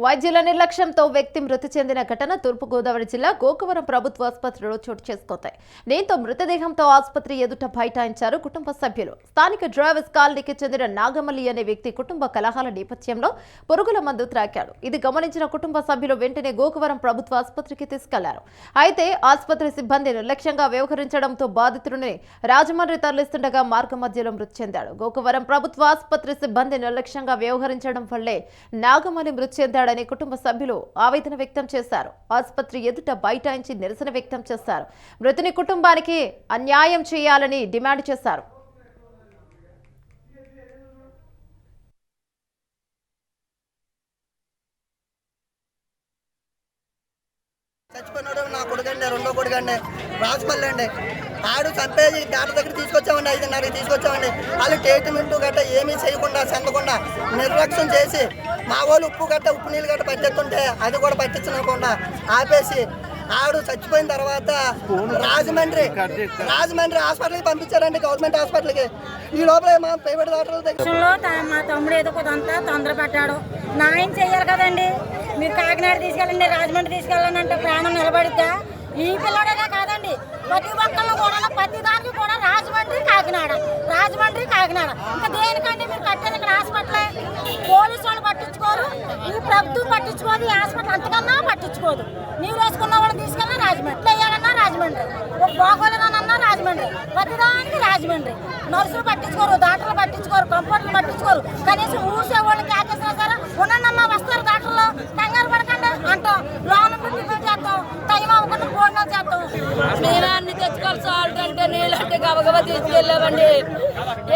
వైద్యుల నిర్లక్ష్యంతో వ్యక్తి మృతి చెందిన ఘటన తూర్పుగోదావరి జిల్లా గోకవరం ప్రభుత్వ ఆసుపత్రిలో చోటు చేసుకుంది. దీంతో మృతదేహంతో ఆసుపత్రి ఎదుట బైఠాయించారు కుటుంబ సభ్యులు. స్థానిక డ్రైవర్స్ కాలనీకి చెందిన నాగమల్లి అనే వ్యక్తి కుటుంబ కలహాల నేపథ్యంలో పురుగుల మందు త్రాగాడు. ఇది గమనించిన కుటుంబ సభ్యులు వెంటనే గోకవరం ప్రభుత్వ ఆసుపత్రికి తీసుకెళ్లారు. అయితే ఆసుపత్రి సిబ్బంది నిర్లక్ష్యంగా వ్యవహరించడంతో బాధితుడిని రాజమండ్రి తరలిస్తుండగా మార్గ మధ్యలో మృతి చెందాడు. గోకవరం ప్రభుత్వ ఆసుపత్రి సిబ్బంది నిర్లక్ష్యంగా వ్యవహరించడం వల్లే నాగమల్లి మృతి చెందాడు అని కుటుంబ సభ్యులు ఆవేదన వ్యక్తం చేశారు. ఆసుపత్రి ఎదుట బైఠాయించి నిరసన వ్యక్తం చేశారు. మృతుని కుటుంబానికి అన్యాయం చేయాలని డిమాండ్ చేశారు. చచ్చిపోయినాడు నా కొడుకండి, రెండో కొడుకండి, రాజపల్లి అండి. ఆడు చంపేసి డాక్టర్ దగ్గర తీసుకొచ్చామండి, 5:30కి తీసుకొచ్చామండి. వాళ్ళు ట్రీట్మెంట్ గట్ట ఏమీ చేయకుండా చెందకుండా నిర్లక్ష్యం చేసి మా వాళ్ళు ఉప్పు నీళ్ళు గట్ట పట్టేస్తుంటే అది కూడా పట్టించకుండా ఆపేసి ఆడు చచ్చిపోయిన తర్వాత రాజమండ్రి హాస్పిటల్కి పంపించారండి, గవర్నమెంట్ హాస్పిటల్కి. ఈ లోపల మా ప్రైవేట్ డాక్టర్ దగ్గర మా తమ్ముడు ఏదో కొంత తొందర పడ్డాడు. న్యాయం చేయాలి కదండి. మీరు కాకినాడ తీసుకెళ్ళండి, రాజమండ్రి తీసుకెళ్ళండి అంటే ప్రాణం నిలబడిద్దా? ఈ పిల్లడనే కాదండి, ప్రతి ఒక్కళ్ళు కూడా ప్రతి దానికి కూడా రాజమండ్రి కాకినాడ ఇంకా దేనికండి మీరు కట్టేది? ఇక్కడ హాస్పిటల్ పోలీసు వాళ్ళు పట్టించుకోరు, ఈ ప్రభుత్వం పట్టించుకోదు, ఈ హాస్పిటల్ అంతకన్నా పట్టించుకోదు. నీరు వేసుకున్న వాళ్ళని తీసుకెళ్ళినా రాజమండ్రి, వేయాలన్నా రాజమండ్రి, బాగోలేదన్నా రాజమండ్రి, ప్రతిదానికి రాజమండ్రి. నర్సులు పట్టించుకోరు, డాక్టర్లు పట్టించుకోరు, కంపౌండర్లు పట్టించుకోరు. కనీసం ఊసే వాళ్ళకి ఆకేసినా సరే ఉండమ్మా వస్తారు డాక్టర్లు, కంగారు పడకండి అంటాం. లోన్ టిఫిన్ చేస్తాం, టైం అవ్వకుండా భోజనం చేస్తాం. మేము అన్ని తెచ్చుకోవాలి. సాల్ట్ అంటే నీళ్ళు అంటే గబగబా తీసుకెళ్ళామండి.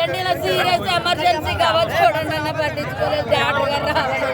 ఎండిన సీరియస్ ఎమర్జెన్సీ కావచ్చు చూడండి అన్న పట్టించుకోలేదు. డాక్టర్ గారు రావాలి.